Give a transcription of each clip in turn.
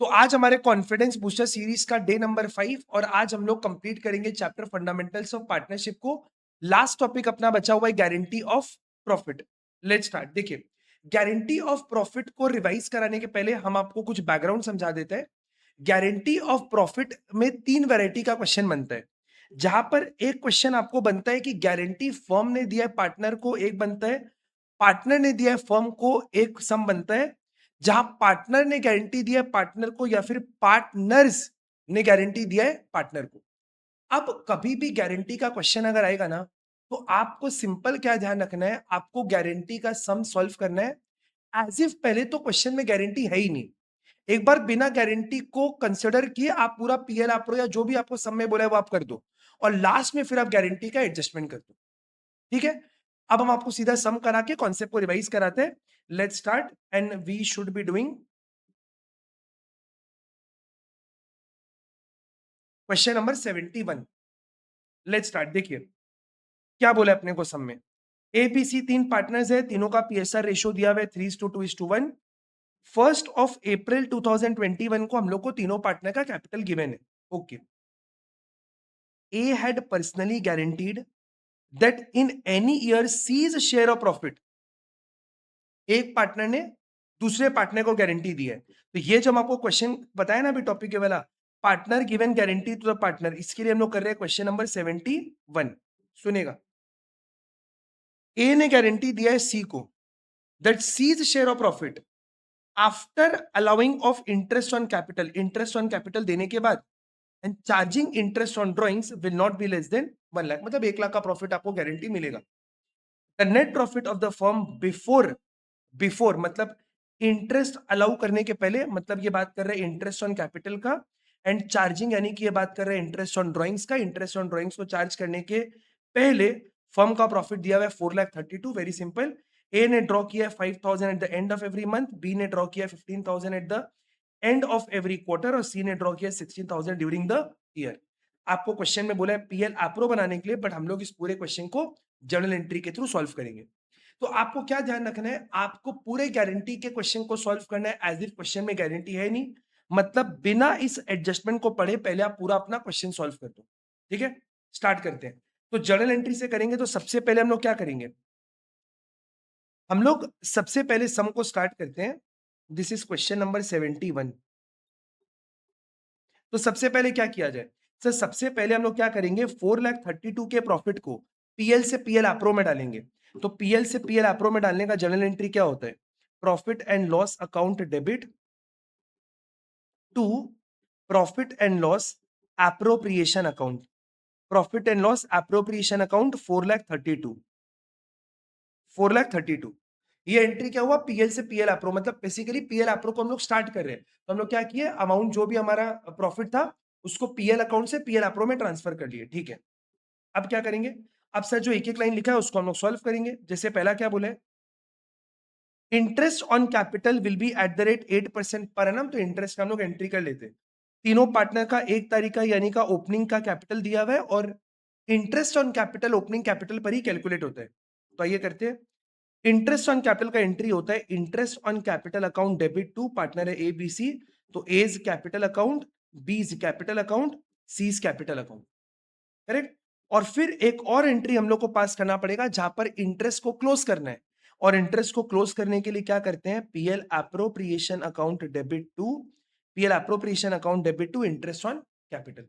तो आज हमारे कॉन्फिडेंस बूस्टर सीरीज का डे नंबर 5 और आज हम लोग कंप्लीट करेंगे चैप्टर फंडामेंटल्स ऑफ पार्टनरशिप को। लास्ट टॉपिक अपना बचा हुआ है guarantee of profit. Let's start. देखिए, गारंटी ऑफ प्रॉफिट को रिवाइज कराने के पहले हम आपको कुछ बैकग्राउंड समझा देते हैं। गारंटी ऑफ प्रॉफिट में 3 वैरायटी का क्वेश्चन बनता है, जहां पर एक क्वेश्चन आपको बनता है कि गारंटी फर्म ने दिया है पार्टनर को, एक बनता है पार्टनर ने दिया है फर्म को, एक सम बनता है जहां पार्टनर ने गारंटी दिया है पार्टनर को या फिर पार्टनर्स ने गारंटी दिया है पार्टनर को। अब कभी भी गारंटी का क्वेश्चन अगर आएगा ना, तो आपको सिंपल क्या ध्यान रखना है, आपको गारंटी का सम सॉल्व करना है एज इफ पहले तो क्वेश्चन में गारंटी है ही नहीं। एक बार बिना गारंटी को कंसिडर किए आप पूरा पीएल आप या जो भी आपको सम में बोला है वो आप कर दो, और लास्ट में फिर आप गारंटी का एडजस्टमेंट कर दो। ठीक है, अब हम आपको सीधा सम करा के कॉन्सेप्ट को रिवाइज कराते हैं। Let's start and we should be doing question number 71। Let's start. देखिए क्या बोला अपने को सम में। एबीसी 3 पार्टनर्स है, तीनों का पीएसआर रेशियो दिया हुआ है 3:2:1। 1 अप्रैल 2021 को हम लोग को तीनों पार्टनर का कैपिटल गिवन है। Okay, A had personally guaranteed that in any year C's share of profit. एक पार्टनर ने दूसरे पार्टनर को गारंटी दी है। तो ये जो हम आपको क्वेश्चन बताया ना अभी टॉपिक के वाला, partner given guarantee to the partner, इसके लिए हम लोग कर रहे हैं क्वेश्चन नंबर 71। सुनेगा, ए ने गारंटी दिया है सी को that C's share of profit after allowing of interest on capital, interest on capital देने के बाद, and charging interest on drawings will not be less than 1 lakh, मतलब 1 लाख का प्रॉफिट आपको गारंटी मिलेगा। The net profit of the firm before, before मतलब interest allow करने के पहले, मतलब ये बात कर रहे हैं इंटरेस्ट ऑन कैपिटल का, एंड चार्जिंग यानी कि ये बात कर रहे हैं इंटरेस्ट ऑन ड्रॉइंग्स का। इंटरेस्ट ऑन ड्रॉइंग्स को चार्ज करने के पहले फर्म का प्रॉफिट दिया हुआ है 4,32,000। वेरी सिंपल, ए ने ड्रॉ किया है 5,000 at the end of every month, B ने ड्रॉ किया 15,000 at the end of every quarter, और सी ने ड्रॉ किया 16,000 ड्यूरिंग द ईयर। आपको क्वेश्चन में बोला है पीएल एप्रो बनाने के लिए, बट हम लोग इस पूरे क्वेश्चन को जर्नल एंट्री के थ्रू सॉल्व करेंगे। तो आपको क्या ध्यान रखना है, आपको पूरे गारंटी के क्वेश्चन को सॉल्व करना है एज इफ क्वेश्चन में गारंटी है नहीं, मतलब बिना इस एडजस्टमेंट को पढ़े पहले आप पूरा अपना क्वेश्चन सॉल्व कर दो। ठीक है, स्टार्ट करते हैं। तो जर्नल एंट्री से करेंगे, तो सबसे पहले हम लोग क्या करेंगे, हम लोग सबसे पहले सम को स्टार्ट करते हैं। This is question number 71। तो सबसे पहले क्या किया जाए सर, सबसे पहले हम लोग क्या करेंगे, 4,32,000 के प्रॉफिट को पीएल से पीएल एप्रो में डालेंगे। तो पीएल से पीएल एप्रो में डालने का जर्नल एंट्री क्या होता है, profit and loss account debit to profit and loss appropriation account, profit and loss appropriation account 4,32,000, 4,32,000। ये एंट्री क्या हुआ, पीएल से पीएल एप्रो, मतलब बेसिकली पीएल एप्रो को हम लोग स्टार्ट कर रहे हैं। तो हम लोग क्या किए, अमाउंट जो भी हमारा प्रॉफिट था उसको पीएल अकाउंट से पीएल एप्रो में ट्रांसफर कर लिए। ठीक है, अब क्या करेंगे, अब सर जो एक एक लाइन लिखा है उसको हम लोग सॉल्व करेंगे। जैसे पहला क्या बोले, interest on capital will be at the rate 8% per annum, तो इंटरेस्ट का हम लोग एंट्री कर लेते हैं। तीनों पार्टनर का 1 तारीख का यानी का ओपनिंग का कैपिटल दिया हुआ है, और interest on capital opening capital पर ही कैलकुलेट होता है। तो आइए करते हैं। इंटरेस्ट ऑन कैपिटल का एंट्री होता है interest on capital account debit to partner है ए बी सी, तो A's capital account, B's capital account, C's capital account, correct. और फिर एक और एंट्री हम लोग को पास करना पड़ेगा जहां पर इंटरेस्ट को क्लोज करना है, और इंटरेस्ट को क्लोज करने के लिए क्या करते हैं, PL appropriation account debit to, PL appropriation account debit to interest on capital.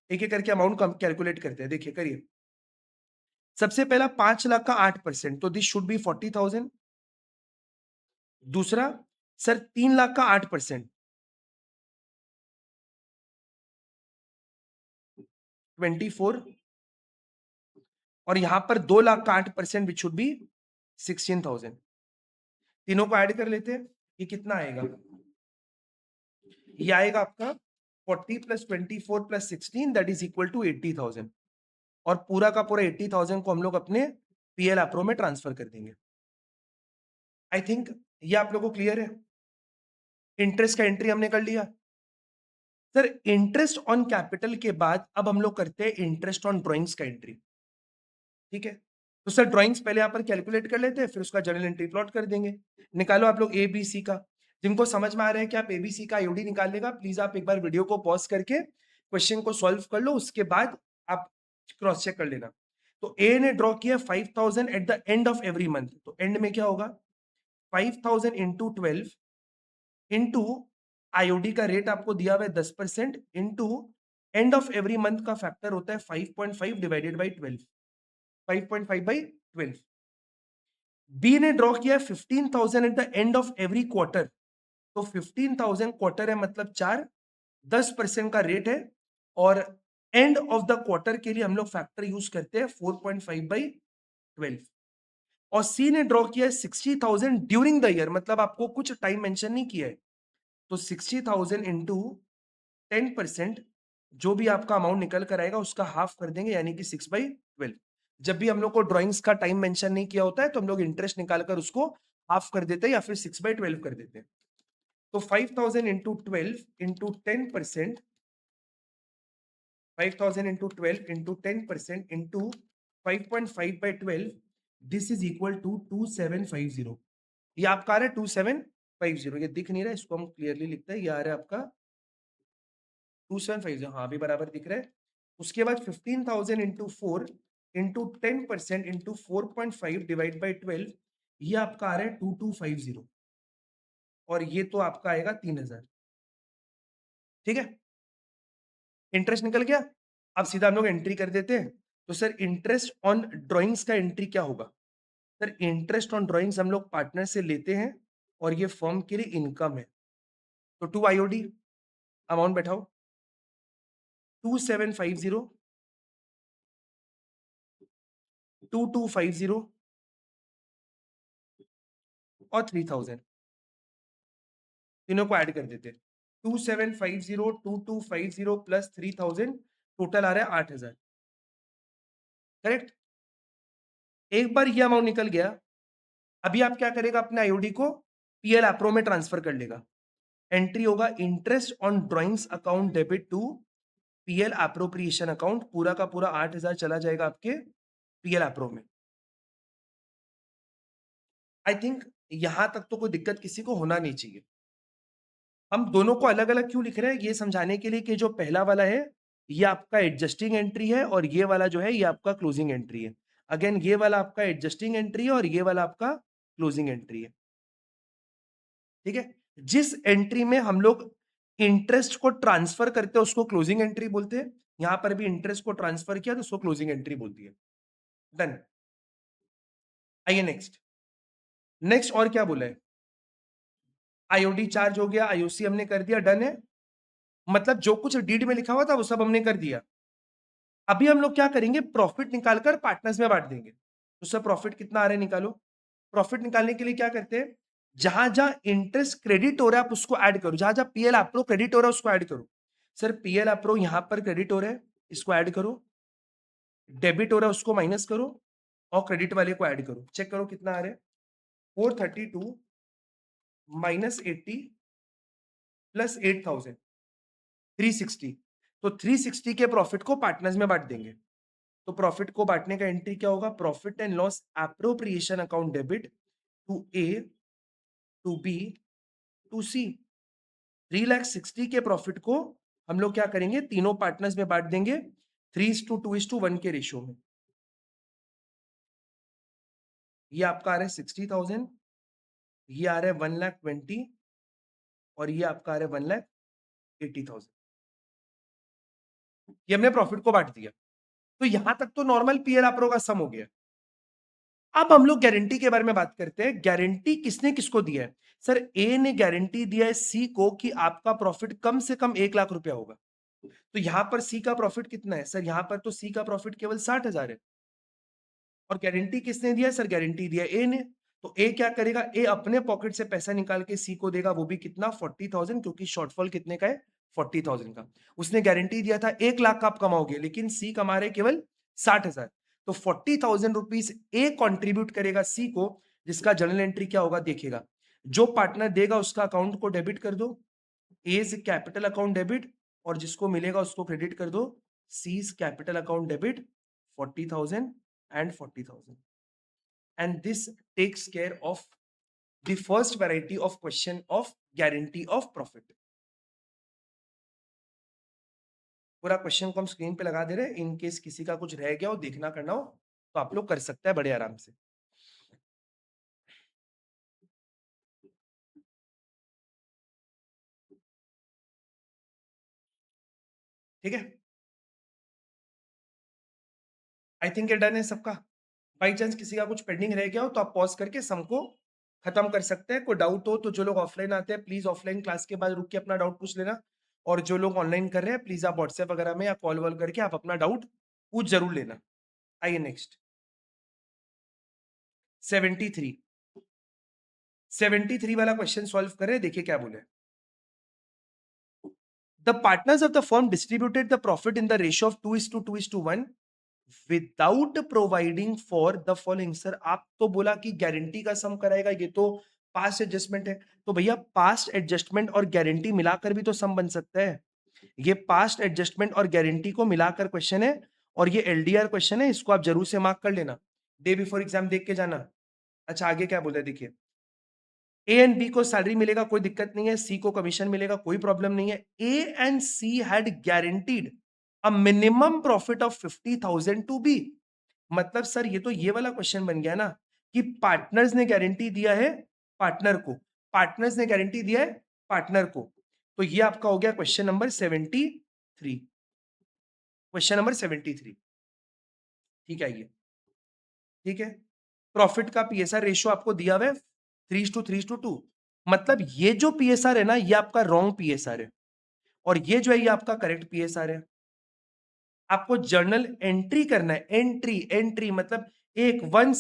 एक एक करके अमाउंट कैलकुलेट करते हैं। देखिए करिए, सबसे पहला 5 लाख का 8%, तो दिस शुड बी 40,000। दूसरा सर 3 लाख का 8%, 24, और यहां पर 2 लाख का 8% विच शुड बी 16,000। तीनों को ऐड कर लेते हैं, ये कितना आएगा, ये आएगा आपका 40 + 24 + 16 दैट इज इक्वल टू 80,000, और पूरा का पूरा 80,000 को हम लोग अपने पीएल एप्रो में ट्रांसफर कर देंगे। आई थिंक ये आप लोगों को क्लियर है। इंटरेस्ट का एंट्री हमने कर लिया। सर इंटरेस्ट ऑन कैपिटल के बाद अब हम लोग करते हैं इंटरेस्ट ऑन ड्रॉइंग्स का एंट्री। ठीक है, तो सर ड्रॉइंग्स पहले यहाँ पर कैलकुलेट कर लेते हैं, फिर उसका जर्नल एंट्री प्लॉट कर देंगे। निकालो आप लोग ए बी सी का। जिनको समझ में आ रहा है कि आप एबीसी का आईओडी निकालने प्लीज आप एक बार वीडियो को पॉज करके क्वेश्चन को सॉल्व कर लो, उसके बाद आप क्रॉस चेक कर लेना। तो ए ने ड्रॉ किया 5000 eight the end of every month, तो एंड में क्या होगा 5000 इंटू 12 इंटू आईओडी का रेट आपको दिया हुआ है 10% into and of every month का फैक्टर होता है 5.5 डिवाइडेड बाई 12, 5.5 बाई 12। बी ने ड्रॉ किया 15,000 at the end of every quarter, तो 15,000 क्वार्टर है मतलब 4, 10% का रेट है और एंड ऑफ द क्वार्टर के लिए हम लोग फैक्टर यूज करते हैं 4.5 बाई 12। और सी ने ड्रॉ किया 60,000 ड्यूरिंग द ईयर, मतलब आपको कुछ टाइम मेंशन नहीं किया है, तो 60,000 इंटू 10%, जो भी आपका अमाउंट निकल कर आएगा उसका हाफ कर देंगे, यानी कि 6/12। जब भी हम लोग को ड्राइंग्स का टाइम मेंशन नहीं किया होता है तो हम लोग इंटरेस्ट निकालकर उसको हाफ कर देते हैं या फिर 6/12 कर देते हैं। तो 5000 into 12 into 10%, 5000 into 12 into 10% into 5.5/12, this is equal to 2750। ये आपका आ रहा है 2750, ये दिख नहीं रहा है, इसको हम क्लियरली लिखते हैं, ये आ रहा है आपका 2750, हाँ अभी बराबर दिख रहा है। उसके बाद 15,000 into 4 into 10% into 4.5 divide by 12, ये आपका आ रहा है 2250 और ये तो आपका आएगा 3000। ठीक है, इंटरेस्ट निकल गया। अब सीधा हम लोग एंट्री कर देते हैं। तो सर इंटरेस्ट ऑन ड्राइंग्स का एंट्री क्या होगा? सर इंटरेस्ट ऑन ड्राइंग्स हम लोग पार्टनर से लेते हैं और ये फर्म के लिए इनकम है। तो 2 आईओडी अमाउंट बैठाओ, 2750, 2250 और 3000, तीनों को ऐड कर देते हैं। 2750, 2250 प्लस 3000, टोटल आ रहा है 8000। करेक्ट? एक बार ये अमाउंट निकल गया, अभी आप क्या करेगा, अपने आईओडी को पीएल एप्रो में ट्रांसफर कर लेगा। एंट्री होगा interest on drawings account debit to PL appropriation account, पूरा का पूरा 8000 चला जाएगा आपके पीएल एप्रो में। आई थिंक यहां तक तो कोई दिक्कत किसी को होना नहीं चाहिए। हम दोनों को अलग अलग क्यों लिख रहे हैं, ये समझाने के लिए कि जो पहला वाला है ये आपका एडजस्टिंग एंट्री है और ये वाला जो है ये आपका क्लोजिंग एंट्री है। अगेन ये वाला आपका एडजस्टिंग एंट्री है और ये वाला आपका क्लोजिंग एंट्री है। ठीक है, जिस एंट्री में हम लोग इंटरेस्ट को ट्रांसफर करते हैं उसको क्लोजिंग एंट्री बोलते हैं। यहां पर भी इंटरेस्ट को ट्रांसफर किया तो उसको क्लोजिंग एंट्री बोलती है। डन। आइए नेक्स्ट। नेक्स्ट और क्या बोला है, आईओडी चार्ज हो गया, आईओसी हमने कर दिया, डन है। मतलब जो कुछ डीड में लिखा हुआ था वो सब हमने कर दिया। अभी हम लोग क्या करेंगे, प्रॉफिट निकालकर पार्टनर्स में बांट देंगे। तो सर प्रॉफिट कितना आ रहा है निकालो। प्रॉफिट निकालने के लिए क्या करते हैं, जहां जहां इंटरेस्ट क्रेडिट हो रहा है आप उसको ऐड करो, जहां जहां पीएल अप्रो क्रेडिट हो रहा है उसको ऐड करो। सर पीएल अप्रो यहां पर क्रेडिट हो रहा है, इसको ऐड करो, डेबिट हो रहा है उसको माइनस करो और क्रेडिट वाले को ऐड करो। चेक करो कितना आ रहा है, 432 माइनस 80 प्लस 8000, 360। तो 360 के प्रॉफिट को पार्टनर्स में बांट देंगे। तो प्रॉफिट को बांटने का एंट्री क्या होगा, profit and loss appropriation account debit to A, to B, to C. 360 के प्रॉफिट को हम लोग क्या करेंगे, तीनों पार्टनर्स में बांट देंगे 3:2:1 के रेशियो में। ये आपका आ रहा है 60,000, ये आ रहा है 1,20,000 और ये आपका आ रहा है 1,80,000। ये हमने प्रॉफिट को बांट दिया। तो यहां तक तो नॉर्मल पीएल अप्रो का सम हो गया। अब हम लोग गारंटी के बारे में बात करते हैं। गारंटी किसने किसको दिया है? सर ए ने गारंटी दिया है सी को कि आपका प्रॉफिट कम से कम 1,00,000 रुपया होगा। तो यहां पर सी का प्रॉफिट कितना है? सर यहां पर तो सी का प्रॉफिट केवल 60,000 है। और गारंटी किसने दिया? सर गारंटी दिया ए ने। तो ए क्या करेगा, ए अपने पॉकेट से पैसा निकाल के सी को देगा, वो भी कितना, 40,000, क्योंकि शॉर्टफॉल कितने का है, 40,000 का। उसने गारंटी दिया था 1,00,000 का आप कमाओगे, लेकिन सी कमा रहे केवल 60,000। तो 40,000 रुपीज ए कॉन्ट्रीब्यूट करेगा सी को, जिसका जर्नल एंट्री क्या होगा देखिएगा। जो पार्टनर देगा उसका अकाउंट को डेबिट कर दो, एज कैपिटल अकाउंट डेबिट, और जिसको मिलेगा उसको क्रेडिट कर दो, seize capital account debit 40,000 and 40,000, and this takes care of the first variety of question of guarantee of profit. पूरा क्वेश्चन को हम स्क्रीन पे लगा दे रहे हैं, इन केस किसी का कुछ रह गया हो, देखना करना हो तो आप लोग कर सकते हैं बड़े आराम से। ठीक है, आई थिंक ये डन है सबका। बाई चांस किसी का कुछ पेंडिंग रह गया हो तो आप पॉज करके सम को खत्म कर सकते हैं। कोई डाउट हो तो जो लोग ऑफलाइन आते हैं प्लीज ऑफलाइन क्लास के बाद रुक के अपना डाउट पूछ लेना, और जो लोग ऑनलाइन कर रहे हैं प्लीज आप व्हाट्सएप वगैरह में या कॉल वॉल करके आप अपना डाउट पूछ जरूर लेना। आइए नेक्स्ट 73। 73 वाला क्वेश्चन सॉल्व करें, देखिए क्या बोले। The partners of the firm distributed the profit in the ratio of 2:1 without providing for the following. Sir आप तो बोला कि गारंटी का सम कराएगा, ये तो पास्ट एडजस्टमेंट है, तो भैया पास्ट एडजस्टमेंट और गारंटी मिलाकर भी तो सम बन सकता है। ये पास्ट एडजस्टमेंट और गारंटी को मिलाकर क्वेश्चन है, और ये एलडीआर क्वेश्चन है, इसको आप जरूर से मार्क कर लेना, डे बिफोर एग्जाम देख के जाना। अच्छा आगे क्या बोल रहे देखिए, ए एंड बी को सैलरी मिलेगा कोई दिक्कत नहीं है, सी को कमीशन मिलेगा कोई प्रॉब्लम नहीं है। A and C had guaranteed a minimum profit of 50,000 to be. मतलब सर ये तो ये वाला क्वेश्चन बन गया ना कि पार्टनर्स ने गारंटी दिया है पार्टनर को, पार्टनर्स ने गारंटी दिया है पार्टनर को, तो ये आपका हो गया क्वेश्चन नंबर 73। Question number 73। ठीक है ये, ठीक है। प्रॉफिट का पीएसआर रेशियो आपको दिया हुआ है 3:3:2। मतलब ये जो पीएसआर है ना, ये आपका रॉन्ग पीएसआर है, और ये जो है ये आपका करेक्ट पीएसआर है। आपको जर्नल एंट्री करना है, एंट्री एंट्री मतलब एक वन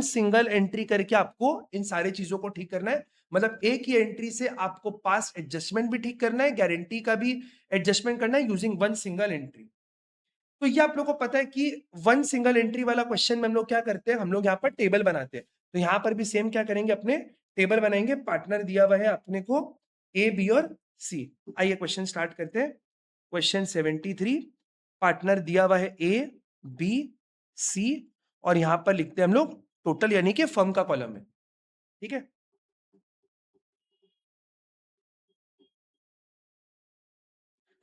सिंगल एंट्री करके आपको इन सारी चीजों को ठीक करना है। मतलब एक ही एंट्री से आपको पास्ट एडजस्टमेंट भी ठीक करना है, गारंटी का भी एडजस्टमेंट करना है यूजिंग वन सिंगल एंट्री। तो ये आप लोग को पता है कि वन सिंगल एंट्री वाला क्वेश्चन में हम लोग क्या करते हैं, हम लोग यहाँ पर टेबल बनाते हैं। तो यहाँ पर भी सेम क्या करेंगे, अपने टेबल बनाएंगे। पार्टनर दिया हुआ है अपने को ए बी और सी। आइए क्वेश्चन स्टार्ट करते हैं। क्वेश्चन 73, पार्टनर दिया हुआ है ए बी सी, और यहां पर लिखते हैं हम लोग टोटल, यानी कि फर्म का कॉलम है। ठीक है,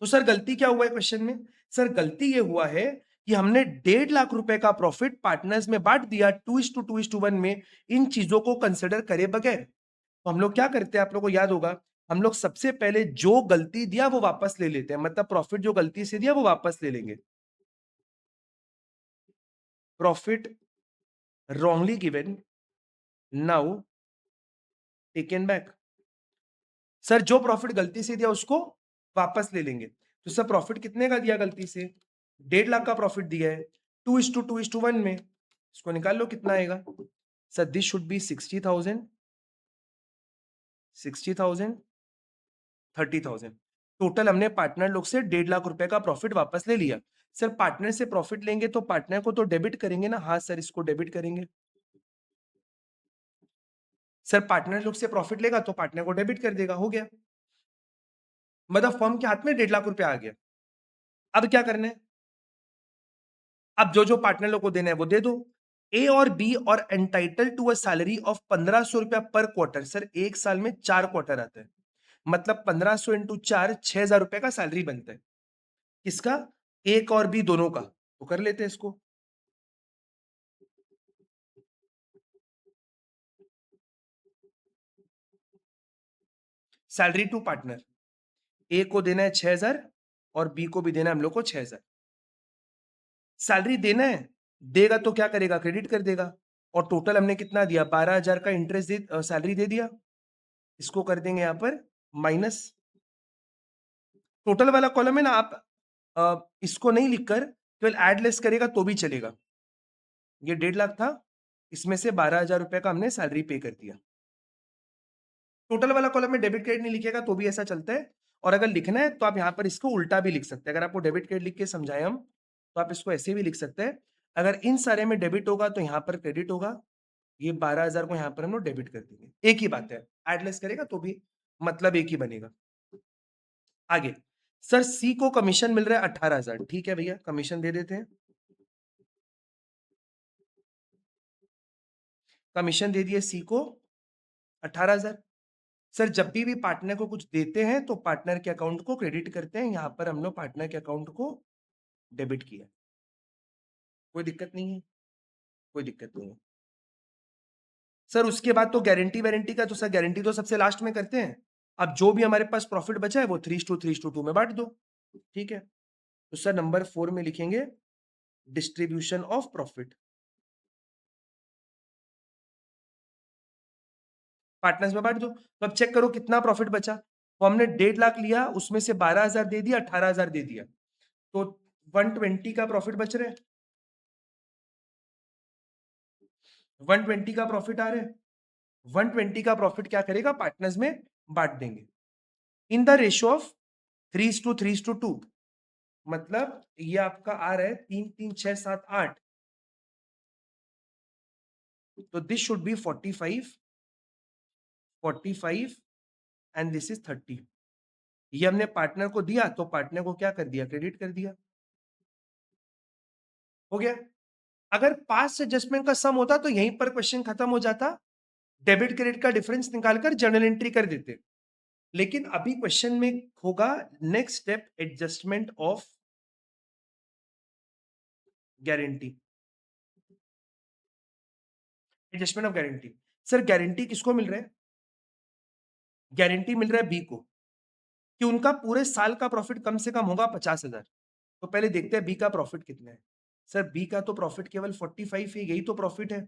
तो सर गलती क्या हुआ है क्वेश्चन में? सर गलती ये हुआ है कि हमने 1.5 लाख रुपए का प्रॉफिट पार्टनर्स में बांट दिया 2:1 में, इन चीजों को कंसिडर करे बगैर। तो हम लोग क्या करते हैं, आप लोग को याद होगा, हम लोग सबसे पहले जो गलती दिया वो वापस ले लेते हैं, मतलब प्रॉफिट जो गलती से दिया वो वापस ले लेंगे। Profit wrongly given now taken back. Sir जो प्रॉफिट गलती से दिया उसको वापस ले लेंगे। तो सर प्रॉफिट कितने का दिया गलती से? 1.5 लाख का प्रॉफिट दिया है 2:1 में, इसको निकाल लो कितना आएगा। Sir this should be 60,000, 60,000, 30,000। Total हमने पार्टनर लोग से 1.5 लाख रुपए का प्रॉफिट वापस ले लिया। सर पार्टनर से प्रॉफिट लेंगे तो पार्टनर को तो डेबिट करेंगे ना? हाँ सर, इसको डेबिट करेंगे। सर पार्टनर लोग से प्रॉफिट लेगा तो पार्टनर को डेबिट कर देगा, हो गया। मतलब फर्म के हाथ में 1.5 लाख रुपए आ गया। अब क्या करना है, अब जो जो पार्टनर लोग को देना है वो दे दो। ए और बी और entitle to a salary of 1,500 रुपया पर क्वार्टर। सर एक साल में 4 क्वार्टर आता है, मतलब 1,500 इंटू 4, 6,000 रुपए का सैलरी बनता है। किसका? एक और बी दोनों का। तो कर लेते हैं इसको। सैलरी टू पार्टनर, ए को देना है 6,000 और बी को भी देना है हम लोग को 6,000। सैलरी देना है, देगा तो क्या करेगा, क्रेडिट कर देगा। और टोटल हमने कितना दिया, 12,000 का इंटरेस्ट दे सैलरी दे दिया। इसको कर देंगे यहां पर माइनस। टोटल वाला कॉलम है ना, आप इसको नहीं लिखकर केवल एड लेस करेगा तो भी चलेगा। ये 1.5 लाख था, इसमें से 12,000 रुपए का हमने सैलरी पे कर दिया। टोटल वाला कॉलम में डेबिट क्रेडिट नहीं लिखेगा तो भी ऐसा चलता है। और अगर लिखना है तो आप यहाँ पर इसको उल्टा भी लिख सकते हैं। अगर आपको डेबिट क्रेडिट लिख के समझाए हम, तो आप इसको ऐसे भी लिख सकते हैं। अगर इन सारे में डेबिट होगा तो यहाँ पर क्रेडिट होगा, ये 12,000 को यहाँ पर हम लोग डेबिट कर देंगे। एक ही बात है, एडलेस करेगा तो भी मतलब एक ही बनेगा। आगे, सर सी को कमीशन मिल रहा है 18,000। ठीक है भैया, कमीशन दे देते हैं। कमीशन दे दिए सी को 18,000। सर जब भी पार्टनर को कुछ देते हैं तो पार्टनर के अकाउंट को क्रेडिट करते हैं, यहां पर हम लोग पार्टनर के अकाउंट को डेबिट किया। कोई दिक्कत नहीं है, कोई दिक्कत नहीं है। सर उसके बाद तो गारंटी वारंटी का तो सर गारंटी तो सबसे लास्ट में करते हैं। अब जो भी हमारे पास प्रॉफिट बचा है वो 3:2 में बांट दो, ठीक है। तो सर नंबर 4 में लिखेंगे डिस्ट्रीब्यूशन ऑफ प्रॉफिट। पार्टनर्स में बांट दो। तो अब चेक करो कितना प्रॉफिट बचा। तो हमने 1.5 लाख लिया, उसमें से 12,000 दे दिया, 18,000 दे दिया, तो 120 का प्रॉफिट बच रहे हैं। 120 का प्रॉफिट आ रहे हैं। 120 का प्रॉफिट क्या करेगा, पार्टनर्स में बांट देंगे इन द रेशियो ऑफ 3:2। मतलब ये आपका आ रहा है 3 3 6 7 8। तो this should be 45 and this is 30। ये हमने पार्टनर को दिया तो पार्टनर को क्या कर दिया, क्रेडिट कर दिया। हो गया। अगर पास्ट एडजस्टमेंट का सम होता तो यहीं पर क्वेश्चन खत्म हो जाता, डेबिट क्रेडिट का डिफरेंस निकालकर जर्नल एंट्री कर देते। लेकिन अभी क्वेश्चन में होगा next step adjustment of guarantee. Adjustment of guarantee. Sir guarantee किसको मिल रहा है, गारंटी मिल रहा है बी को कि उनका पूरे साल का प्रॉफिट कम से कम होगा 50,000। तो पहले देखते हैं बी का प्रॉफिट कितना है। सर बी का तो प्रॉफिट केवल 45 है, यही तो प्रॉफिट है।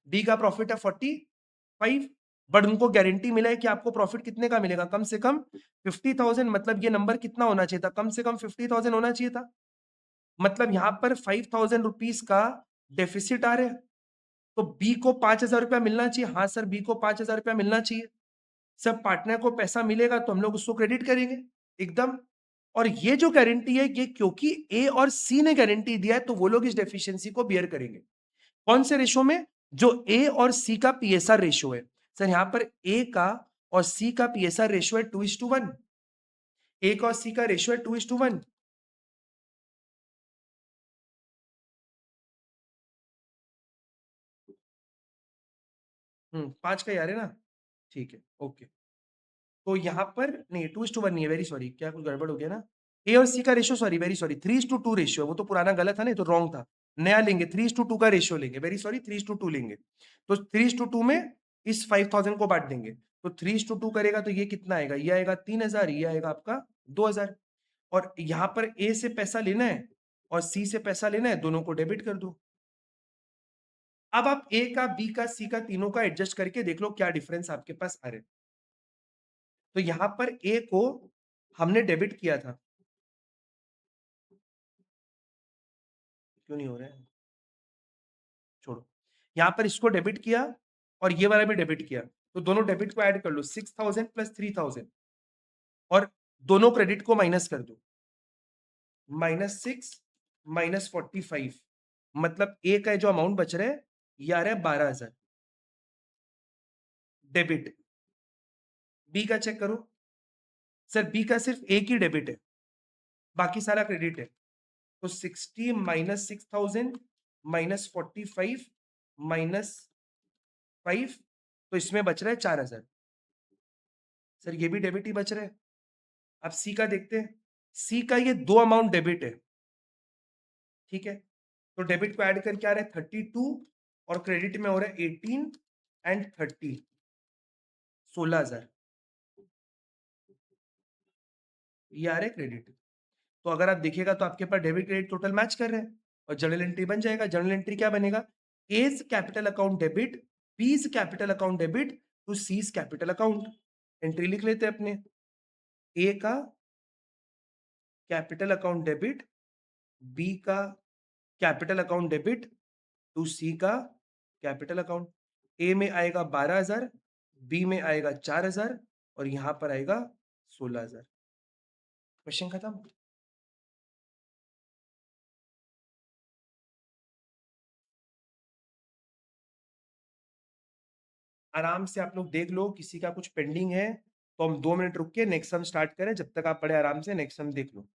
बी का प्रॉफिट है 45, बट उनको गारंटी मिला है कि आपको प्रॉफिट कितने का मिलेगा, कम से कम 50,000। मतलब ये नंबर कितना होना चाहिए था, कम से कम 50,000 होना चाहिए था। मतलब यहां पर 5,000 रुपीज का डेफिसिट आ रहा है। तो बी को 5,000 रुपया मिलना चाहिए। हाँ सर बी को 5,000 रुपया मिलना चाहिए। सब पार्टनर को पैसा मिलेगा तो हम लोग उसको क्रेडिट करेंगे एकदम। और ये जो गारंटी है ये क्योंकि ए और सी ने गारंटी दिया है तो वो लोग इस डेफिशिएंसी को बियर करेंगे। कौन से रेशो में, जो ए और सी का पीएसआर रेशो है। सर यहां पर ए का और सी का पीएसआर रेशो है 2:1। ए का और सी का रेशो है 2:1। 5 का यार है ना, ठीक है ओके। तो यहां पर नहीं 2:1 नहीं है, वेरी सॉरी, क्या कुछ गड़बड़ हो गया ना। ए और सी का ratio, sorry very sorry, 3:2 ratio है, वो तो पुराना गलत था ना, तो रॉन्ग था। नया लेंगे 3:2 का रेशियो लेंगे, वेरी सॉरी 3:2 लेंगे। तो 3:2 में इस 5,000 को बांट देंगे। तो 3:2 करेगा तो ये कितना आएगा, ये आएगा 3,000, ये आएगा आपका 2,000। और यहां पर ए से पैसा लेना है और सी से पैसा लेना है, दोनों को डेबिट कर दो। अब आप ए का, बी का, सी का, तीनों का एडजस्ट करके देख लो क्या डिफरेंस आपके पास आ रहे। तो यहां पर ए को हमने डेबिट किया था, क्यों नहीं हो रहा है, छोड़ो। यहां पर इसको डेबिट किया और ये वाला भी डेबिट किया, तो दोनों डेबिट को ऐड कर लो, 6,000 प्लस 3,000, और दोनों क्रेडिट को माइनस कर दो, -6 -45। मतलब ए का जो अमाउंट बच रहा है ये आ रहा है 12,000 डेबिट। बी का चेक करो। सर बी का सिर्फ एक ही डेबिट है, बाकी सारा क्रेडिट है। तो 60 -6,000 -45 -5, तो इसमें बच रहा है 4,000। सर ये भी डेबिट ही बच रहा है। अब सी का देखते हैं। सी का ये दो अमाउंट डेबिट है, ठीक है। तो डेबिट को ऐड करके आ रहा है 32 और क्रेडिट में हो रहा है 18 एंड 30, 16,000 ये आ रहा है क्रेडिट। तो अगर आप देखिएगा तो आपके पास डेबिट क्रेडिट टोटल मैच कर रहे हैं और जर्नल एंट्री बन जाएगा। जर्नल एंट्री क्या बनेगा, A's capital account debit, B's capital account debit to C's capital account. Entry लिख लेते हैं अपने, ए का कैपिटल अकाउंट डेबिट, बी का capital account debit to C का कैपिटल अकाउंट। ए में आएगा 12,000, बी में आएगा 4,000 और यहां पर आएगा 16,000। क्वेश्चन खत्म। आराम से आप लोग देख लो, किसी का कुछ पेंडिंग है तो हम 2 मिनट रुक के नेक्स्ट सम स्टार्ट करें, जब तक आप पढ़े आराम से नेक्स्ट सम देख लो।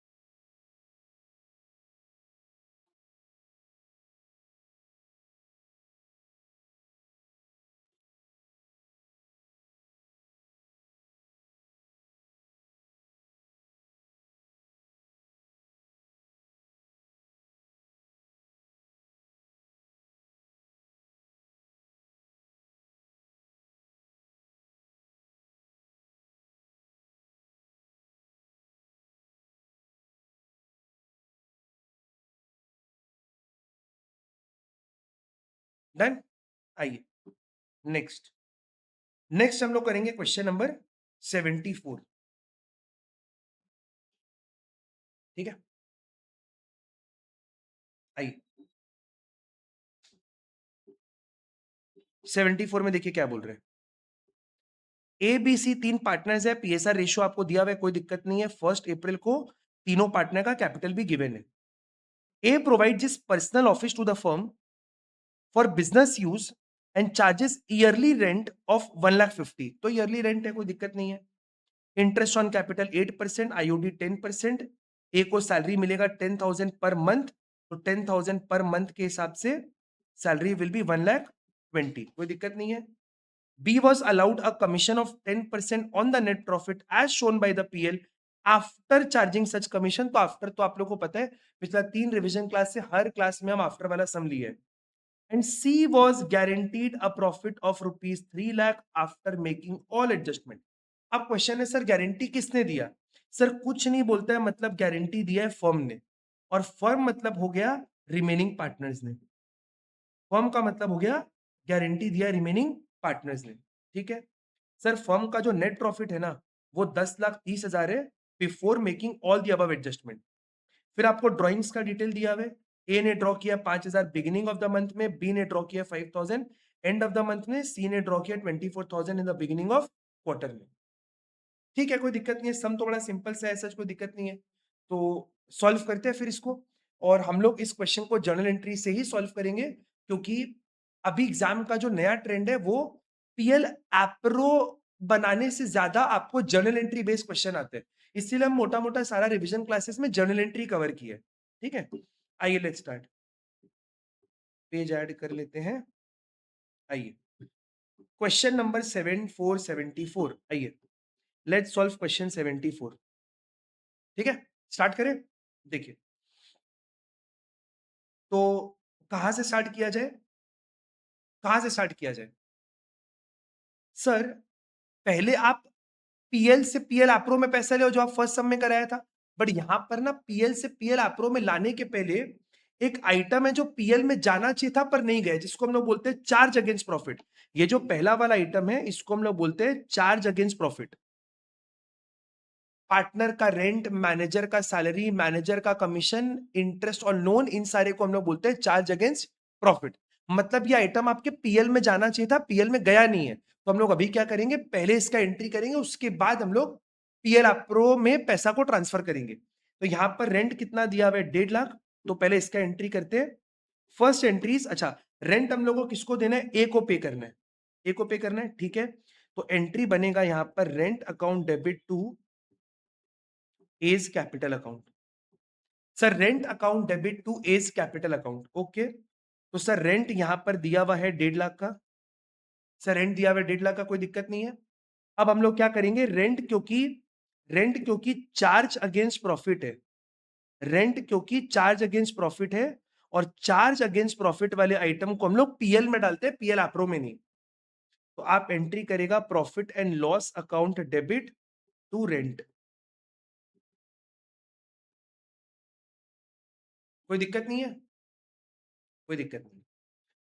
डन। आइए नेक्स्ट नेक्स्ट हम लोग करेंगे क्वेश्चन नंबर 74। ठीक है, आइए 74 में देखिए क्या बोल रहे हैं। ए बी सी तीन पार्टनर्स है, पीएसआर रेशियो आपको दिया हुआ है, कोई दिक्कत नहीं है। 1 अप्रैल को तीनों पार्टनर का कैपिटल भी गिवन है। A provides his personal office to the firm for business use and charges yearly rent of 1,50,000। तो ईयरली रेंट है, कोई दिक्कत नहीं है। Interest on capital 8%, IOD 10%। A को सैलरी मिलेगा 10,000 पर मंथ, तो 10,000 पर मंथ के हिसाब से सैलरी विल बी 1,20,000, कोई दिक्कत नहीं है। B was allowed a commission of 10% on the net profit as shown by the PL after charging such commission। तो आफ्टर तो आप लोग को पता है, पिछला 3 रिवीजन क्लास से हर क्लास में हम आफ्टर वाला सम लिए है। And C was guaranteed a profit of rupees 3 lakh after making all adjustment। अब क्वेश्चन है सर गारंटी किसने दिया? सर कुछ नहीं बोलता है, मतलब गारंटी दिया है फर्म ने, और फर्म मतलब हो गया रिमेनिंग पार्टनर्स ने। फर्म का मतलब हो गया गारंटी दिया रिमेनिंग पार्टनर्स ने। ठीक है सर, फर्म का जो नेट प्रॉफिट है ना वो 10,30,000 है before making all the above adjustment. फिर आपको ड्राइंग्स का डिटेल दिया हुआ है। ए ने ड्रॉ किया 5,000 बिगिनिंग ऑफ द मंथ में, बी ने ड्रॉ किया 5,000 एंड ऑफ द मंथ में, सी ने ड्रॉ किया 24,000 in the beginning of quarter में। ठीक है, कोई दिक्कत नहीं है, सम तो बड़ा सिंपल सा है, ऐसा कोई दिक्कत नहीं है। तो सॉल्व करते हैं फिर इसको, और हम लोग इस क्वेश्चन को जर्नल एंट्री से ही सॉल्व करेंगे, क्योंकि अभी एग्जाम का जो नया ट्रेंड है वो पीएल एप्रो बनाने से ज्यादा आपको जर्नल एंट्री बेस्ड क्वेश्चन आते हैं। इसीलिए हम मोटा मोटा सारा रिवीजन क्लासेस में जर्नल एंट्री कवर किया है। ठीक है, आइए लेट्स स्टार्ट। पेज ऐड कर लेते हैं। आइए क्वेश्चन नंबर 7474। आइए लेट्स सॉल्व क्वेश्चन 74। ठीक है, स्टार्ट करें। देखिए, तो कहां से स्टार्ट किया जाए? कहां से स्टार्ट किया जाए सर? पहले आप पीएल से पीएल एप्रो में पैसा ले, जो आप फर्स्ट सम में कराया था। बट यहां पर ना पीएल से पीएल एप्रो में लाने के पहले एक आइटम है जो पीएल में जाना चाहिए था पर नहीं गया, जिसको हम लोग बोलते हैं चार्ज अगेंस्ट प्रॉफिट। ये जो पहला वाला आइटम है इसको हम लोग बोलते हैं चार्ज अगेंस्ट प्रॉफिट। पार्टनर का रेंट, मैनेजर का सैलरी, मैनेजर का कमीशन, इंटरेस्ट और लोन, इन सारे को हम लोग बोलते हैं चार्ज अगेंस्ट प्रॉफिट। मतलब ये आइटम आपके पीएल में जाना चाहिए था, पीएल में गया नहीं है। तो हम लोग अभी क्या करेंगे, पहले इसका एंट्री करेंगे, उसके बाद हम लोग पीएल अप्रो में पैसा को ट्रांसफर करेंगे। तो यहां पर रेंट कितना दिया हुआ है? 1.5 लाख। तो पहले इसका एंट्री करते हैं। फर्स्ट एंट्रीज, अच्छा रेंट हम लोगों को किसको देना है? ए को पे करना है। ए को पे करना है, ठीक है। तो एंट्री बनेगा यहां पर rent account debit to A's capital account. Sir rent account debit to A's capital account, okay. तो सर रेंट यहां पर दिया हुआ है 1.5 लाख का। सर रेंट दिया हुआ है 1.5 लाख का, कोई दिक्कत नहीं है। अब हम लोग क्या करेंगे, रेंट क्योंकि चार्ज अगेंस्ट प्रॉफिट है, रेंट क्योंकि चार्ज अगेंस्ट प्रॉफिट है, और चार्ज अगेंस्ट प्रॉफिट वाले आइटम को हम लोग पीएल में डालते हैं, पीएल एप्रो में नहीं। तो आप एंट्री करेगा profit and loss account debit to rent. कोई दिक्कत नहीं है, कोई दिक्कत नहीं।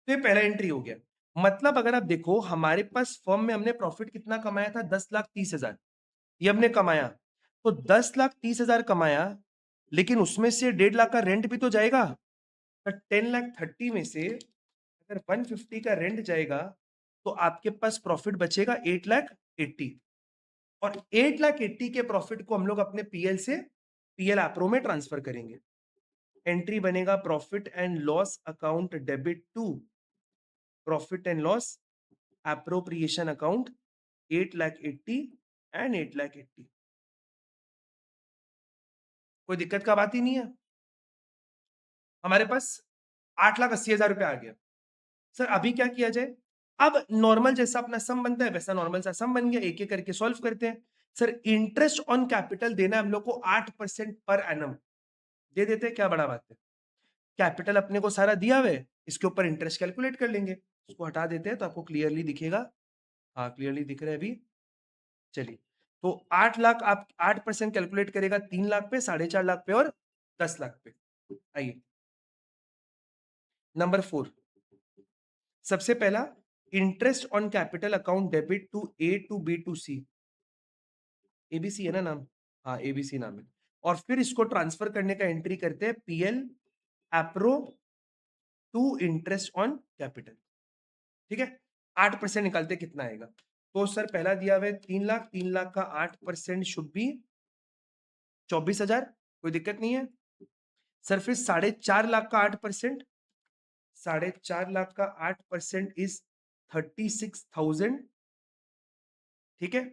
तो ये पहला एंट्री हो गया। मतलब अगर आप देखो हमारे पास फर्म में हमने प्रॉफिट कितना कमाया था? 10,30,000 ये हमने कमाया। तो 10,30,000 कमाया, लेकिन उसमें से 1.5 लाख का रेंट भी तो जाएगा। तो 10,30,000 में से अगर 150 का रेंट जाएगा तो आपके पास प्रॉफिट बचेगा 8,80,000। और 8,80,000 के प्रॉफिट को हम लोग अपने पीएल से पीएल एप्रो में ट्रांसफर करेंगे। एंट्री बनेगा profit and loss account debit to profit and loss appropriation account 8,80,000 and 8,80,000। कोई दिक्कत का बात ही नहीं है। हमारे पास 8,80,000 रुपए आ गया। सर अभी क्या किया जाए? अब नॉर्मल जैसा अपना सम बनता है वैसा नॉर्मल सा सम बन गया, एक एक करके सॉल्व करते हैं। सर इंटरेस्ट ऑन कैपिटल देना है हम लोग को 8% पर एनम, दे देते हैं, क्या बड़ा बात है। कैपिटल अपने को सारा दिया हुआ है, इसके ऊपर इंटरेस्ट कैलकुलेट कर लेंगे। इसको हटा देते हैं तो आपको क्लियरली दिखेगा। हाँ क्लियरली दिख रहा है अभी। चलिए, तो 8 लाख आप 8% कैलकुलेट करेगा 3 लाख पे, 4.5 लाख पे और 10 लाख पे। आइए नंबर 4, सबसे पहला interest on capital account debit to A to B to C, ABC है ना नाम, हाँ एबीसी नाम है, और फिर इसको ट्रांसफर करने का एंट्री करते हैं PL appro to interest on capital, ठीक है। 8% निकालते कितना आएगा, तो सर पहला दिया हुआ है 3 लाख, 3 लाख का 8% शुड बी 24,000, कोई दिक्कत नहीं है। सर फिर 4.5 लाख का 8%, 4.5 लाख का 8% इज 36,000, ठीक है।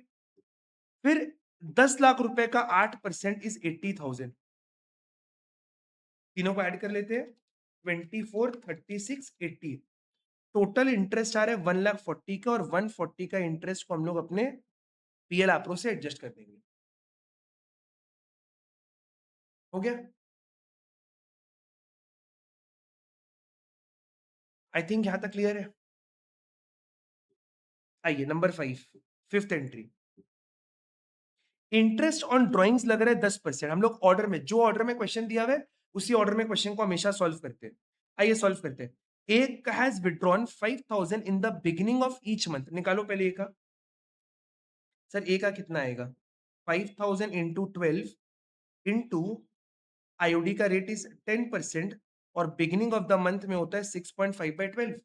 फिर 10 लाख रुपए का 8% इज 80,000, तीनों को ऐड कर लेते हैं, 24, 36, 80, टोटल इंटरेस्ट आ रहा है 1,40,000 का, और 140 का इंटरेस्ट को हम लोग अपने पीएल एप्रो से एडजस्ट कर देंगे, हो गया। आई थिंक यहां तक क्लियर है। आइए number 5, fifth entry, interest on drawings लग रहा है 10%। हम लोग ऑर्डर में, जो ऑर्डर में क्वेश्चन दिया हुआ है उसी ऑर्डर में क्वेश्चन को हमेशा सॉल्व करते हैं। आइए सॉल्व करते हैं। एक has withdrawn 5,000 in the beginning of each month, निकालो पहले ए का। सर ए का कितना आएगा, 5,000 इंटू 12 इंटू आईओडी का रेट इज 10%, और बिगिनिंग ऑफ द मंथ में होता है 6.5/12,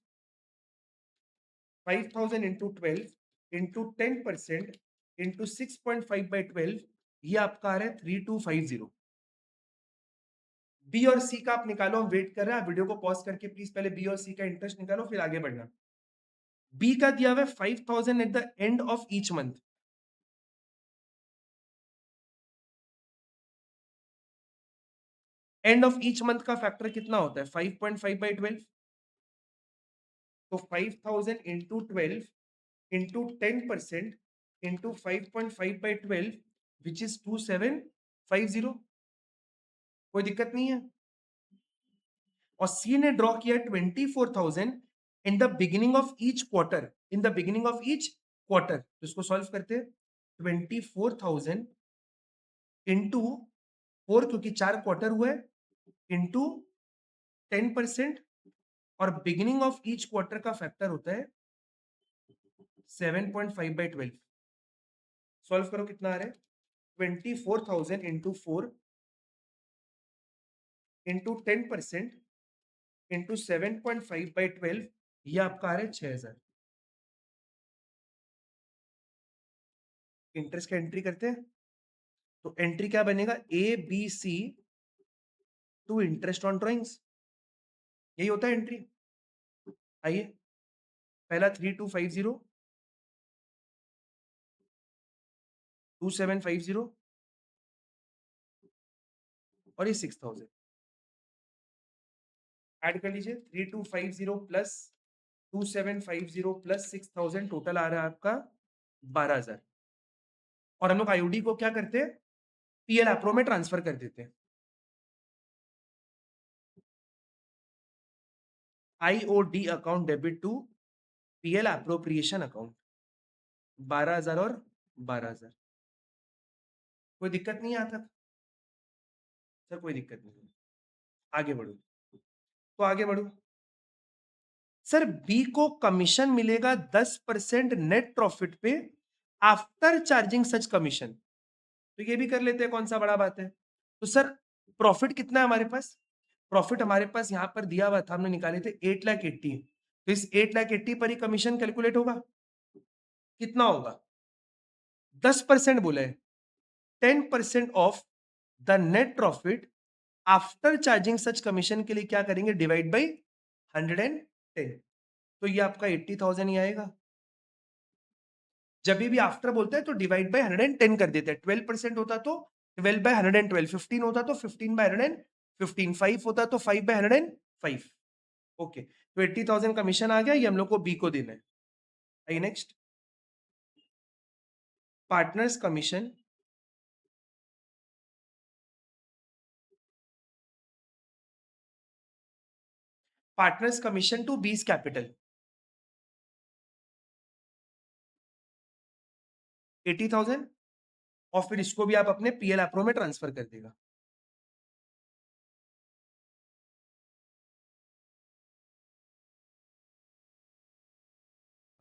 5,000 इंटू 12 इंटू 10% इंटू 6.5/12, ये आपका आ रहा है 3250। बी और सी का आप निकालो, हम वेट कर रहे हैं, वीडियो को पॉज करके प्लीज पहले बी और सी का इंटरेस्ट निकालो, फिर आगे बढ़ना। बी का दिया हुआ है 5,000 at the end of each month, end of each month का फैक्टर कितना होता है 5.5/12, तो 5,000 into 12 into 10% into 5.5/12 which is 2750, कोई दिक्कत नहीं है। और सी ने ड्रॉ किया 24,000 in the beginning of each quarter, in the beginning of each quarter, तो इसको सॉल्व करते हैं। 24,000 इंटू 4, क्योंकि 4 क्वार्टर हुए, इंटू 10%, और बिगिनिंग ऑफ ईच क्वार्टर का फैक्टर होता है 7.5/12, सॉल्व करो कितना आ रहा है, 24,000 इंटू 4 इंटू 10% इंटू 7.5/12, ये आपका आ रहा है 6,000। इंटरेस्ट का एंट्री करते हैं, तो एंट्री क्या बनेगा, A B C to interest on drawings, यही होता है एंट्री। आइए पहला 3250, 2750, और ये 6,000 ऐड कर लीजिए, 3250 प्लस 2750 प्लस 6,000, टोटल आ रहा है आपका 12,000। और हम लोग आईओडी को क्या करते हैं, पीएल एप्रो में ट्रांसफर कर देते हैं। IOD account debit to PL appropriation account, 12,000 और 12,000, कोई दिक्कत नहीं आता सर, कोई दिक्कत नहीं, आगे बढ़ो, तो आगे बढ़ो। सर बी को कमीशन मिलेगा 10% नेट प्रॉफिट पे आफ्टर चार्जिंग सच कमीशन, तो ये भी कर लेते हैं, कौन सा बड़ा बात है। तो सर प्रॉफिट कितना है हमारे पास, प्रॉफिट हमारे पास यहां पर दिया हुआ था, हमने निकाले थे 8,80,000, तो इस 8,80,000 पर ही कमीशन कैलकुलेट होगा, कितना होगा, 10% बोला है, 10% of the net profit after charging such commission के लिए क्या करेंगे, डिवाइड बाई 110, तो ये आपका 80,000 ही आएगा। जब भी आफ्टर बोलते हैं तो डिवाइड बाय 110 कर देते हैं, 12% होता तो 12/112, 15 होता तो 15/115, 5 होता तो 5/105, ओके। तो 80,000 कमीशन आ गया, ये हम लोग को बी को देना है। आइए next, partners commission to B's capital 80,000, और फिर इसको भी आप अपने पीएल एप्रो में ट्रांसफर कर देगा।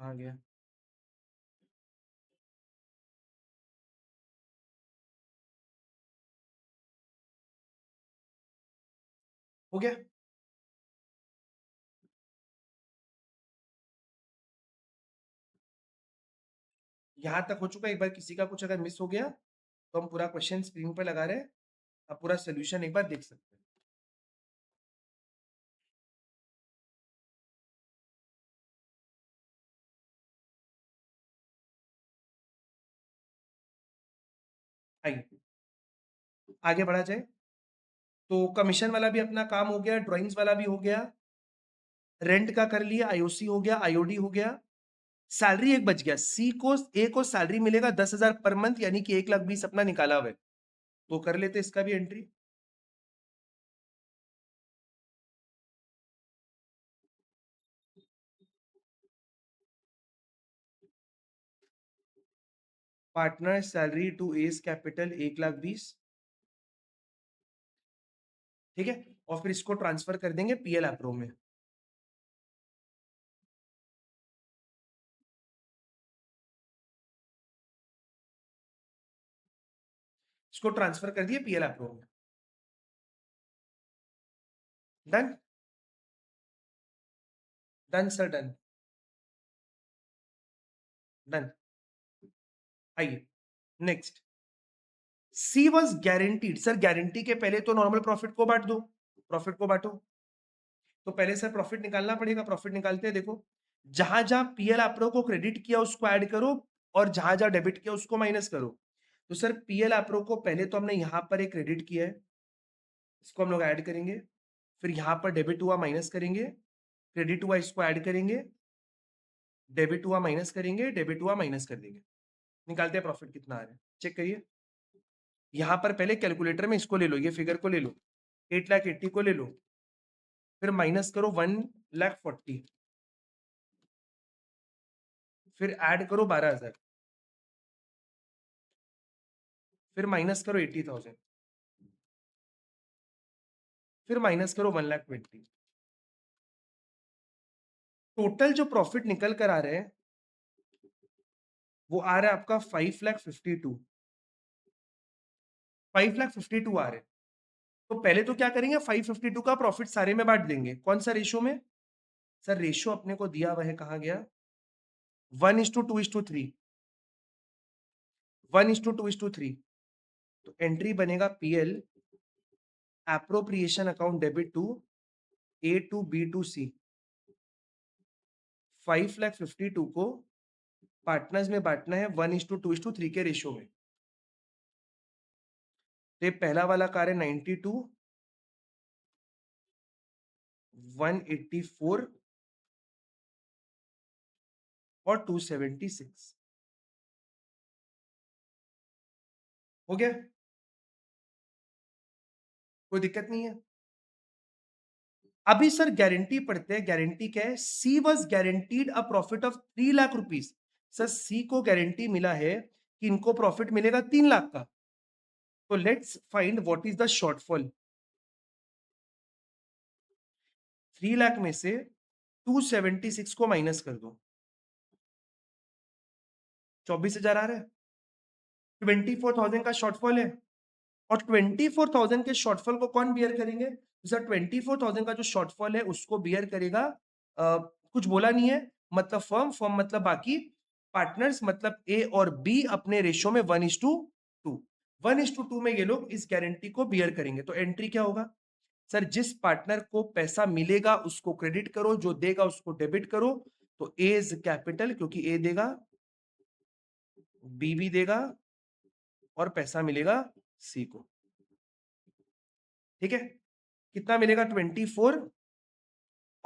कहाँ गया? हो गया? यहाँ तक हो चुका है। एक बार किसी का कुछ अगर मिस हो गया तो हम पूरा क्वेश्चन स्क्रीन पर लगा रहे हैं, आप पूरा सोल्यूशन एक बार देख सकते हैं। आइए आगे बढ़ा जाए। तो कमीशन वाला भी अपना काम हो गया, ड्राइंग्स वाला भी हो गया, रेंट का कर लिया, आईओसी हो गया, आईओडी हो गया, सैलरी एक बच गया। ए को सैलरी मिलेगा 10,000 पर मंथ, यानी कि 1,20,000 अपना निकाला हुआ है, तो कर लेते इसका भी entry. Partner salary to S capital 1,20,000, ठीक है। और फिर इसको ट्रांसफर कर देंगे पीएल एप्रो में। इसको ट्रांसफर कर दिए पीएल एप्रो में। Done. Done sir, done. Done. आइए next. C was guaranteed. Sir guarantee के पहले तो नॉर्मल प्रॉफिट को बांट दो, प्रॉफिट को बांटो। तो पहले सर प्रॉफिट निकालना पड़ेगा। प्रॉफिट निकालते हैं, देखो जहां जहां पीएल एप्रो को क्रेडिट किया उसको ऐड करो, और जहां जहां डेबिट किया उसको माइनस करो। तो सर पीएल एप्रो को पहले तो हमने यहां पर एक क्रेडिट किया है, इसको हम लोग ऐड करेंगे। फिर यहां पर डेबिट हुआ माइनस करेंगे, क्रेडिट हुआ इसको ऐड करेंगे, डेबिट हुआ माइनस करेंगे, डेबिट हुआ माइनस कर देंगे। निकालते हैं प्रॉफिट कितना आ रहा है, चेक करिए। यहां पर पहले कैलकुलेटर में इसको ले लो, ये फिगर को ले लो, 8,80,000 को ले लो, फिर माइनस करो 1,40,000, फिर ऐड करो 12,000, फिर माइनस करो 80,000, फिर माइनस करो 1,20,000। टोटल जो प्रॉफिट निकल कर आ रहे हैं वो आ रहा है आपका 5,52,000, 5,52,000 आ रहे हैं। तो पहले तो क्या करेंगे, 552 का प्रॉफिट सारे में बांट देंगे। कौन सा रेशो में? सर रेशो अपने को दिया हुआ है, कहां गया, 1:2:3, 1:2:3। तो एंट्री बनेगा PL appropriation account debit to A to B to C. 5,52,000 को पार्टनर्स में बांटना है 1:2:3 के रेशो में। तो ये पहला वाला कार्य 92, 184 और 276 हो गया। कोई दिक्कत नहीं है। अभी सर गारंटी पढ़ते हैं। गारंटी क्या है? C was guaranteed a profit of 3,00,000 rupees. Sir C को गारंटी मिला है कि इनको प्रॉफिट मिलेगा 3,00,000 का। तो let's find what is the shortfall. 3,00,000 में से 276 को माइनस कर दो, 24,000 आ रहा है। 24,000 का शॉर्टफॉल है, और 24,000 के शॉर्टफॉल को कौन बियर करेंगे? तो सर 24,000 का जो शॉर्टफॉल है उसको बियर करेगा, कुछ बोला नहीं है, मतलब फर्म, फर्म मतलब बाकी, पार्टनर्स मतलब ए और बी अपने रेशो में 1:2। 1:2 में ये लोग इस गारंटी को बियर करेंगे। तो एंट्री क्या होगा? सर जिस पार्टनर को पैसा मिलेगा उसको क्रेडिट करो, जो देगा उसको डेबिट करो। तो ए इज कैपिटल, क्योंकि ए देगा, बी भी देगा, और पैसा मिलेगा सी को। ठीक है, कितना मिलेगा? 24,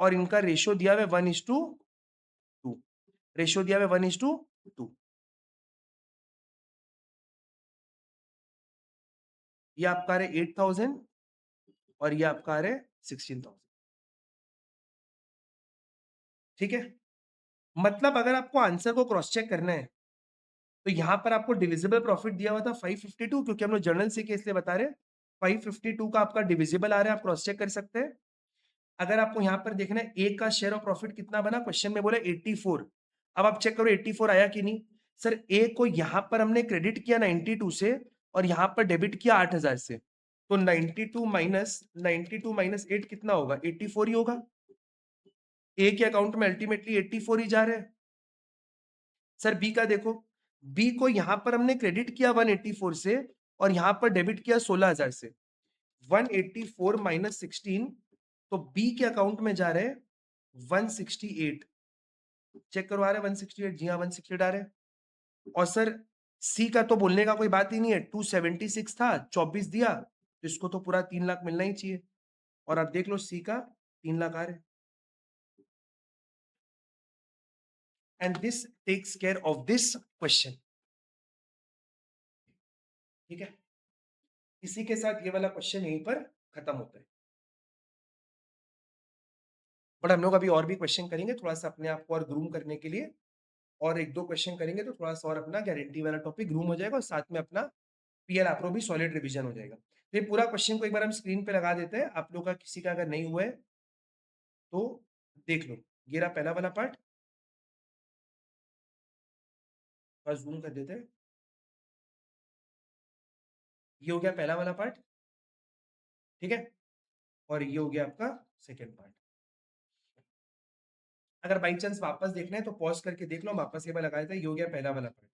और इनका रेशो दिया हुआ है 1:2। रेशो दिया हुआ है 1:2। ये आपका आ रहा है 8,000, और ये आपका आ रहा है 16,000। ठीक है, मतलब अगर आपको आंसर को क्रॉस चेक करना है तो यहां पर आपको डिविजिबल प्रॉफिट दिया हुआ था 552, क्योंकि हम लोग जर्नल से केस लिए बता रहे हैं। 552 का आपका डिविजिबल आ रहा है, आप क्रॉस चेक कर सकते हैं। अगर आपको यहां पर देखना है ए का शेयर ऑफ प्रॉफिट कितना बना, क्वेश्चन में बोला 84, अब आप चेक करो 84 आया कि नहीं। सर ए को यहां पर हमने क्रेडिट किया 92 से और यहां पर डेबिट किया 8000 से, तो 92 माइनस 8 कितना होगा? 84 ही होगा। ए के अकाउंट में अल्टीमेटली 84 ही जा रहे हैं। सर बी का देखो, बी को यहां पर हमने क्रेडिट किया 184 से और यहां पर डेबिट किया 16000 से, 184 माइनस 16, तो बी के अकाउंट में जा रहे हैं 168। चेक करो आ रहा है 168? जी हाँ 168 आ रहे हैं। और सर सी का तो बोलने का कोई बात ही नहीं है, 276 था, 24 दिया, तो इसको तो पूरा 3 लाख मिलना ही चाहिए। और आप देख लो सी का 3 लाख आ रहे हैं। And this takes care of this question. ठीक है, इसी के साथ ये वाला क्वेश्चन यहीं पर खत्म होता है। बट हम लोग अभी और भी क्वेश्चन करेंगे थोड़ा सा अपने आप को और ग्रूम करने के लिए, और एक दो क्वेश्चन करेंगे तो थोड़ा सा और अपना गारंटी वाला टॉपिक ग्रूम हो जाएगा और साथ में अपना पीएल एप्रो भी सॉलिड रिवीजन हो जाएगा। तो ये पूरा क्वेश्चन को एक बार हम स्क्रीन पे लगा देते हैं, आप लोग का किसी का अगर नहीं हुआ है तो देख लो। ये रहा पहला वाला पार्ट, बस जूम कर देते हैं। ये हो गया पहला वाला पार्ट, ठीक है, और ये हो गया आपका सेकेंड पार्ट। अगर बाई चांस वापस देखना है तो पॉज करके देख लो, वापस ये वाला लगाया था। ये हो गया पहला वाला पार्ट,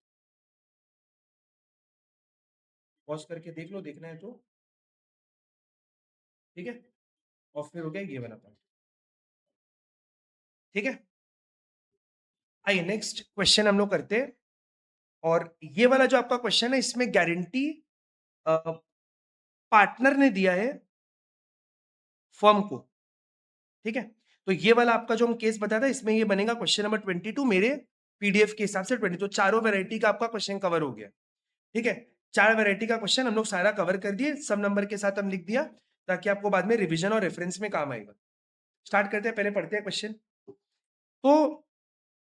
पॉज करके देख लो देखना है तो, ठीक है, और फिर हो गया ये वाला पार्ट, ठीक है। आइए नेक्स्ट क्वेश्चन हम लोग करते हैं, और ये वाला जो आपका क्वेश्चन है इसमें गारंटी पार्टनर ने दिया है फर्म को, ठीक है। तो ये वाला आपका जो हम केस बताया था इसमें ये बनेगा क्वेश्चन नंबर 22 मेरे पीडीएफ के हिसाब से 22। तो चारों वैरायटी का आपका क्वेश्चन कवर हो गया, ठीक है। 4 वैरायटी का क्वेश्चन हम लोग सारा कवर कर दिए, सब नंबर के साथ हम लिख दिया ताकि आपको बाद में रिवीजन और रेफरेंस में काम आएगा। स्टार्ट करते हैं, पहले पढ़ते हैं क्वेश्चन। तो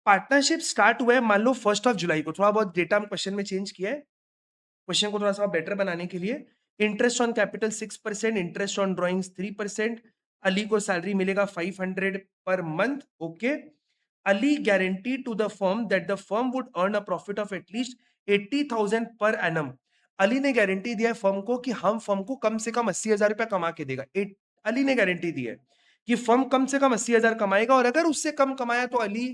पार्टनरशिप स्टार्ट हुआ है मान लो 1 जुलाई को, थोड़ा बहुत डेटा हम क्वेश्चन में चेंज किया है क्वेश्चन को थोड़ा सा बेटर बनाने के लिए। Interest on capital 6%, interest on drawings 3%। Ali को सैलरी मिलेगा 500 per month, okay. Ali guarantee to the firm that the firm would earn a profit of at least 80,000 per annum. Ali ने गारंटी दिया है फर्म को कि हम फर्म को कम से कम 80,000 रुपया कमा के देगा। अली ने गारंटी दी है कि फर्म कम से कम 80,000 कमाएगा, और अगर उससे कम कमाया तो अली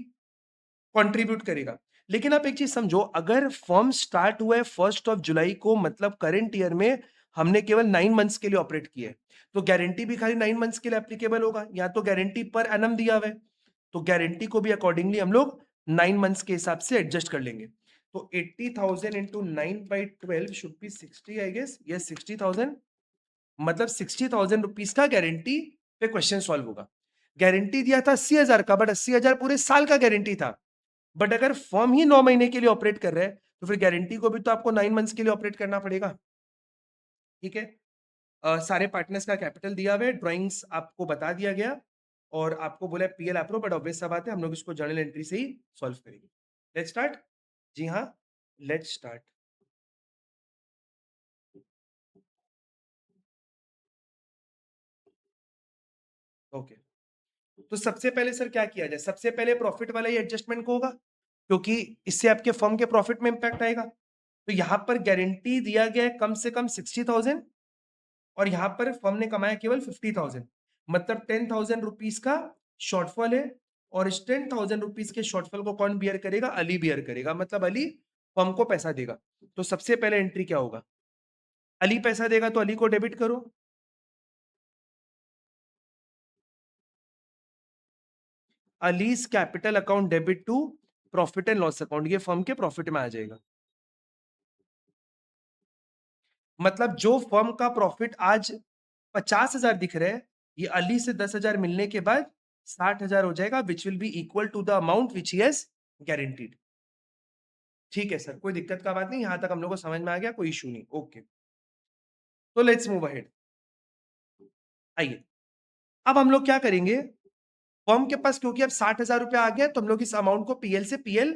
कंट्रीब्यूट करेगा। लेकिन आप एक चीज समझो, अगर फर्म स्टार्ट हुआ है 1 जुलाई को, मतलब करंट ईयर में हमने केवल 9 मंथ्स के लिए ऑपरेट किया है, तो गारंटी भी खाली 9 मंथ्स के लिए एप्लीकेबल होगा। या तो गारंटी पर एनम दिया हुआ है, तो गारंटी को भी अकॉर्डिंगली हम लोग 9 मंथ्स के हिसाब से एडजस्ट कर लेंगे। तो 80,000 into 9/12 should be 60, I guess, yes 60,000, मतलब 60,000 रुपीज का गारंटी पे क्वेश्चन सॉल्व होगा। गारंटी दिया था 80,000 का, बट 80,000 पूरे साल का गारंटी था। बट अगर फर्म ही 9 महीने के लिए ऑपरेट कर रहा है तो फिर गारंटी को भी तो आपको 9 मंथ्स के लिए ऑपरेट करना पड़ेगा, ठीक है। सारे पार्टनर्स का कैपिटल दिया हुआ है, ड्राइंग्स आपको बता दिया गया, और आपको बोला पीएल अप्रो, बट ऑब्वियस सा बात है हम लोग इसको जर्नल एंट्री से ही सॉल्व करेंगे। Let's start. जी हाँ, लेट्स स्टार्ट। ओके, तो सबसे पहले सर क्या किया जाए? सबसे पहले प्रॉफिट वाला ही एडजस्टमेंट को होगा, क्योंकि इससे आपके फर्म के प्रॉफिट में इंपैक्ट आएगा। तो यहां पर गारंटी दिया गया है कम से कम 60,000, और यहां पर फर्म ने कमाया केवल 50,000, मतलब 10,000 रुपीज का शॉर्टफॉल है। और इस 10,000 रुपीज के शॉर्टफॉल को कौन बियर करेगा? अली बियर करेगा, मतलब अली फर्म को पैसा देगा। तो सबसे पहले एंट्री क्या होगा? अली पैसा देगा तो अली को डेबिट करो। Ali's capital account debit to profit and loss account, ये फर्म के प्रॉफिट में आ जाएगा। मतलब जो फर्म का प्रॉफिट आज 50,000 दिख रहा है, ये अली से 10,000 मिलने के बाद 60,000 हो जाएगा, which will be equal to the amount which he has guaranteed. ठीक है सर, कोई दिक्कत का बात नहीं, यहां तक हम लोग को समझ में आ गया, कोई इशू नहीं, ओके। तो लेट्स मूव अहेड। आइए, अब हम लोग क्या करेंगे, फर्म के पास क्योंकि अब 60,000 रुपया आ गया, तो हम लोग इस अमाउंट को पीएल से पीएल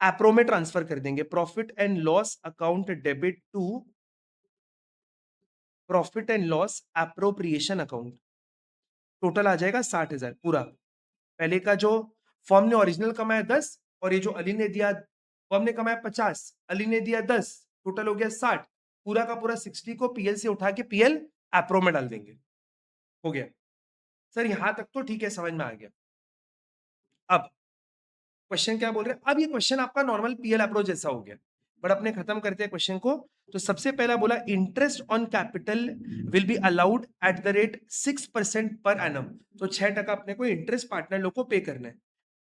एप्रो में ट्रांसफर कर देंगे। Profit and loss account debit to profit and loss appropriation account. Total आ जाएगा 60,000 पूरा। पहले का जो फर्म ने ओरिजिनल कमाया 10, और ये जो अली ने दिया, वो हमने कमाया 50, अली ने दिया 10, टोटल हो गया 60, पूरा का पूरा 60 को पीएल से उठा के पीएल एप्रो में डाल देंगे, हो गया। सर यहां तक तो ठीक है, समझ में आ गया। अब क्वेश्चन क्या बोल रहे हैं, अब ये क्वेश्चन आपका नॉर्मल पीएल अप्रोच जैसा हो गया, बट अपने खत्म करते हैं क्वेश्चन को। तो सबसे पहला बोला interest on capital will be allowed at the rate 6% per annum. तो 6% अपने को इंटरेस्ट पार्टनर लोग को पे करना है।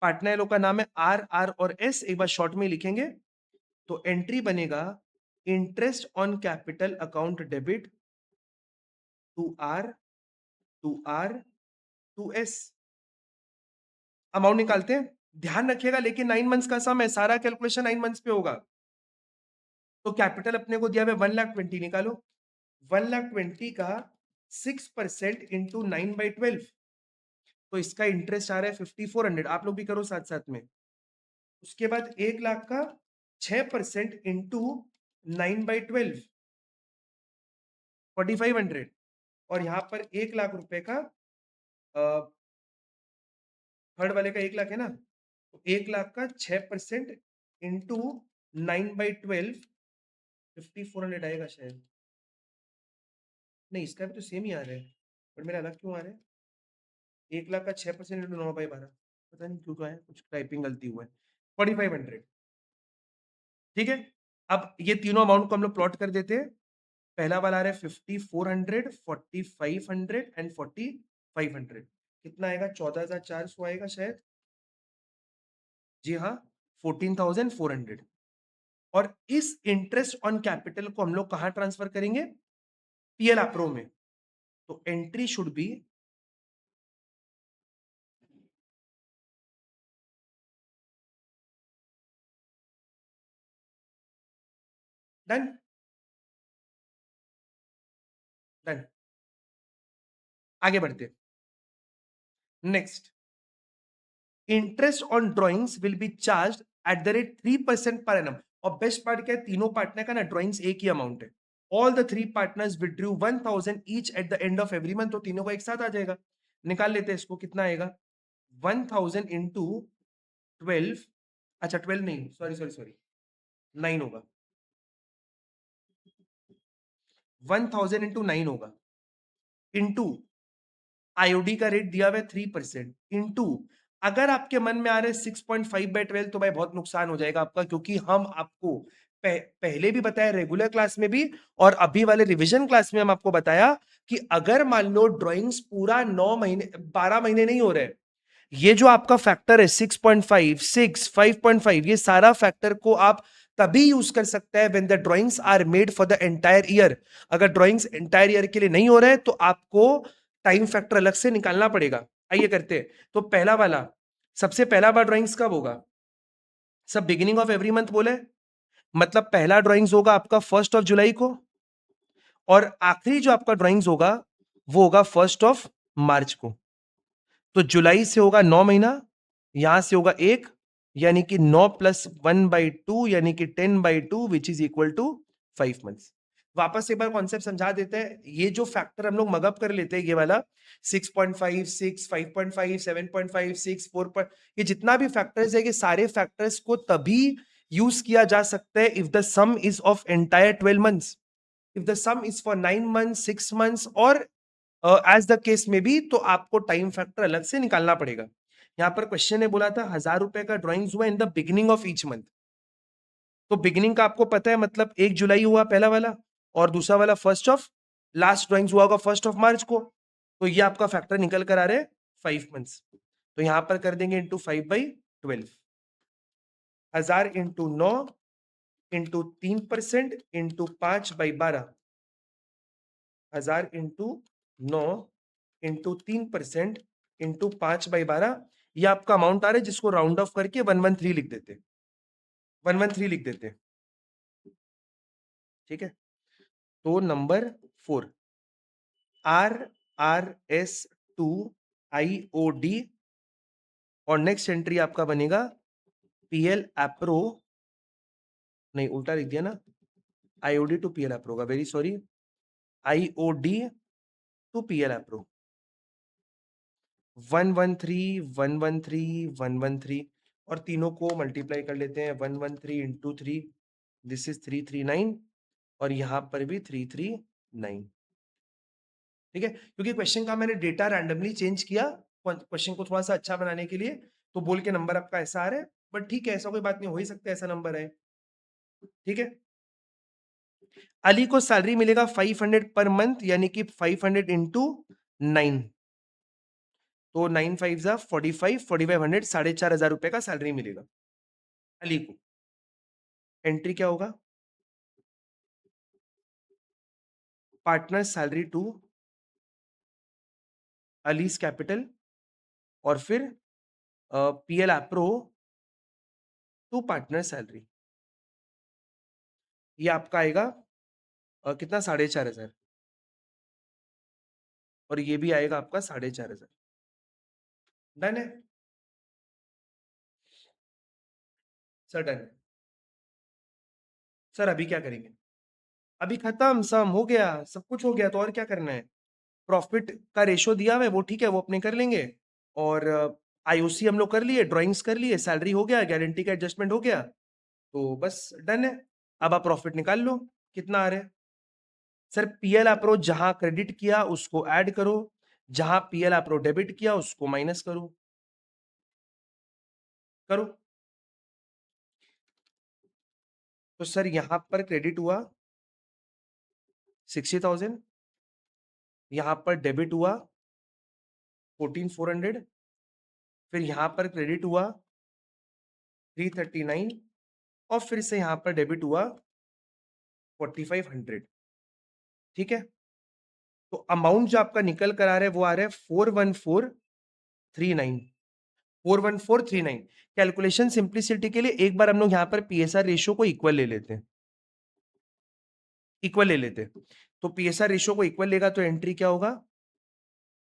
पार्टनर लोग का नाम है आर और एस, एक बार शॉर्ट में लिखेंगे। तो एंट्री बनेगा interest on capital account debit to R to S. Amount निकालते हैं, ध्यान रखिएगा लेकिन 9 मंथ्स का सम है, सारा कैलकुलेशन 9 मंथ्स पे होगा। तो कैपिटल अपने को दिया हुआ 1,20,000, निकालो 1,20,000 का 6% इंटू 9/12, तो इसका इंटरेस्ट आ रहा है 5,400। आप लोग भी करो साथ साथ में। उसके बाद 1,00,000 का 6% इंटू 9/12, 4,500। और यहां पर 1,00,000 रुपए का थर्ड वाले का 1,00,000 है ना, तो 1,00,000 का 6% इंटू 9/12, 5,400 आएगा शायद। नहीं, इसका भी तो सेम ही आ रहा है, बट मेरा अलग क्यों आ रहा है। 1,00,000 का 6% इंटू 9/12, पता नहीं क्यों है, कुछ टाइपिंग गलती हुआ है। 4,500, ठीक है। अब ये तीनों अमाउंट को हम लोग प्लॉट कर देते हैं। पहला वाला आ रहा है 5,400, 4,500 एंड 4,500। कितना आएगा, 14,400 आएगा शायद। जी हाँ, 14,400। और इस इंटरेस्ट ऑन कैपिटल को हम लोग कहां ट्रांसफर करेंगे, पीएल एप्रो में। तो entry should be done. Done, आगे बढ़ते। Next, interest on drawings will be charge at the rate 3% per annum. और बेस्ट पार्ट क्या है, तीनों पार्टनर का ना ड्रॉइंग्स एक ही अमाउंट है। All the 3 partners withdrew 1,000 each eight the end of every month. तो तीनों को एक साथ आ जाएगा, निकाल लेते हैं इसको, कितना आएगा 1,000 इंटू 12, अच्छा 12 नहीं, सॉरी सॉरी सॉरी, 9 होगा, 1,000 इंटू 9 होगा, इंटू आईओडी का रेट दिया हुआ है 3%, इंटू अगर आपके मन में आ रहे 6.5/12, तो भाई बहुत नुकसान हो जाएगा आपका, क्योंकि हम आपको पहले भी बताया रेगुलर क्लास में भी, और अभी वाले रिवीजन क्लास में हम आपको बताया कि अगर मान लो ड्राइंग्स पूरा 9 महीने 12 महीने नहीं हो रहे, ये जो आपका फैक्टर है 6.5, 6, 5.5, ये सारा फैक्टर को आप तभी यूज कर सकते हैं when the drawings are made for the entire year. अगर ड्राइंग्स एंटायर ईयर के लिए नहीं हो रहे तो आपको टाइम फैक्टर अलग से निकालना पड़ेगा। आइए करते हैं। तो पहला वाला, सबसे पहला बार ड्राइंग्स कब होगा, सब बिगिनिंग ऑफ एवरी मंथ बोले, मतलब पहला ड्राइंग्स होगा आपका 1 जुलाई को, और आखिरी जो आपका ड्राइंग्स होगा वो होगा 1 मार्च को। तो जुलाई से होगा 9 महीना, यहां से होगा 1, यानी कि 9 + 1/2 यानी कि 10/2 which is equal to 5 months. वापस एक बार कॉन्सेप्ट समझा देते हैं। ये जो फैक्टर हम लोग मगअप कर लेते हैं, ये वाला 6.5, 6, 5.5, 7.5, 6, 4, ये जितना भी फैक्टर्स है, ये सारे फैक्टर्स को तभी यूज किया जा सकता है if the some is of entire 12 months. If the some is for 9 months, 6 months और एज द केस में भी, तो आपको टाइम फैक्टर अलग से निकालना पड़ेगा। यहां पर क्वेश्चन ने बोला था 1,000 रुपए का ड्रॉइंग्स हुआ in the beginning of each month. तो बिगिनिंग का आपको पता है, मतलब 1 जुलाई हुआ पहला वाला, और दूसरा वाला लास्ट ड्रॉइंग्स हुआ होगा 1 मार्च को। तो ये आपका फैक्टर निकल कर आ रहे हैं 5 मंथ्स। तो यहां पर कर देंगे into 5/12, 1,000 into 9 into 3% into 5/12, 1,000 into 9 into 3% into 5/12, ये आपका अमाउंट आ रहा है, जिसको राउंड ऑफ करके 113 लिख देते, 113 लिख देते। ठीक है। तो नंबर 4, RRS2IOD, और नेक्स्ट एंट्री आपका बनेगा पीएल एप्रो, नहीं उल्टा लिख दिया ना, आईओडी टू पीएल एप्रो का, very sorry, IOD to PL appro 113, 113, 113। और तीनों को मल्टीप्लाई कर लेते हैं 113 इंटू 3 दिस इज 339 और यहाँ पर भी 339 ठीक है क्योंकि क्वेश्चन का मैंने डेटा रैंडमली चेंज किया क्वेश्चन को थोड़ा सा अच्छा बनाने के लिए तो बोल के नंबर आपका ऐसा आ रहा है बट ठीक है ऐसा कोई बात नहीं हो ही सकता है ऐसा नंबर है ठीक है अली को सैलरी मिलेगा 500 पर मंथ यानी कि 500 इंटू 9 तो 9 5 जा 45 4500 4,500 का सैलरी मिलेगा अली को एंट्री क्या होगा partner salary to Ali's capital और फिर PL appro to partner salary ये आपका आएगा कितना 4,500 और ये भी आएगा आपका 4,500 डन है सर डन है सर अभी क्या करेंगे अभी खत्म सम हो गया सब कुछ हो गया तो और क्या करना है प्रॉफिट का रेशो दिया हुआ है वो ठीक है वो अपने कर लेंगे और आईओसी हम लोग कर लिए ड्राइंग्स कर लिए सैलरी हो गया गारंटी का एडजस्टमेंट हो गया तो बस डन है अब आप प्रॉफिट निकाल लो कितना आ रहा है सर पीएल अप्रोच जहां क्रेडिट किया उसको ऐड करो जहां पीएल अप्रोच डेबिट किया उसको माइनस करो करो तो सर यहां पर क्रेडिट हुआ 60,000 यहां पर डेबिट हुआ 14,400 फिर यहां पर क्रेडिट हुआ 339 और फिर से यहां पर डेबिट हुआ 4,500 ठीक है तो अमाउंट जो आपका निकल कर आ रहा है वो आ रहा है 41439 41439 कैलकुलेशन सिंप्लिसिटी के लिए एक बार हम लोग यहां पर पीएसआर रेशियो को इक्वल ले लेते हैं इक्वल ले लेते हैं तो पीएसआर रेशियो को इक्वल लेगा तो एंट्री क्या होगा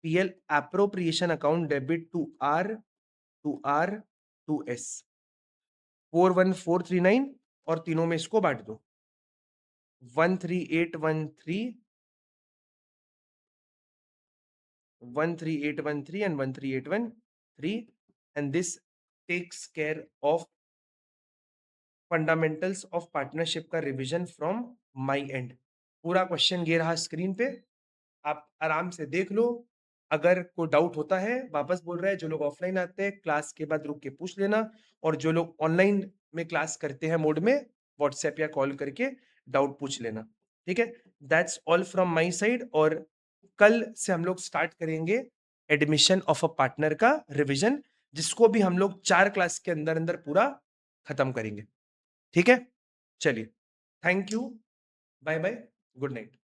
PL appropriation account debit to R to S 41439 और तीनों में इसको बांट दो 13813 13813 and 13813 and this takes care of fundamentals of partnership का रिवीजन फ्रॉम माय एंड पूरा क्वेश्चन ये रहा स्क्रीन पे आप आराम से देख लो अगर कोई डाउट होता है वापस बोल रहा है जो लोग ऑफलाइन आते हैं क्लास के बाद रुक के पूछ लेना और जो लोग ऑनलाइन में क्लास करते हैं मोड में व्हाट्सएप या कॉल करके डाउट पूछ लेना ठीक है that's all from my side और कल से हम लोग स्टार्ट करेंगे एडमिशन ऑफ अ पार्टनर का रिवीजन जिसको भी हम लोग 4 क्लास के अंदर अंदर पूरा खत्म करेंगे ठीक है चलिए thank you bye bye good night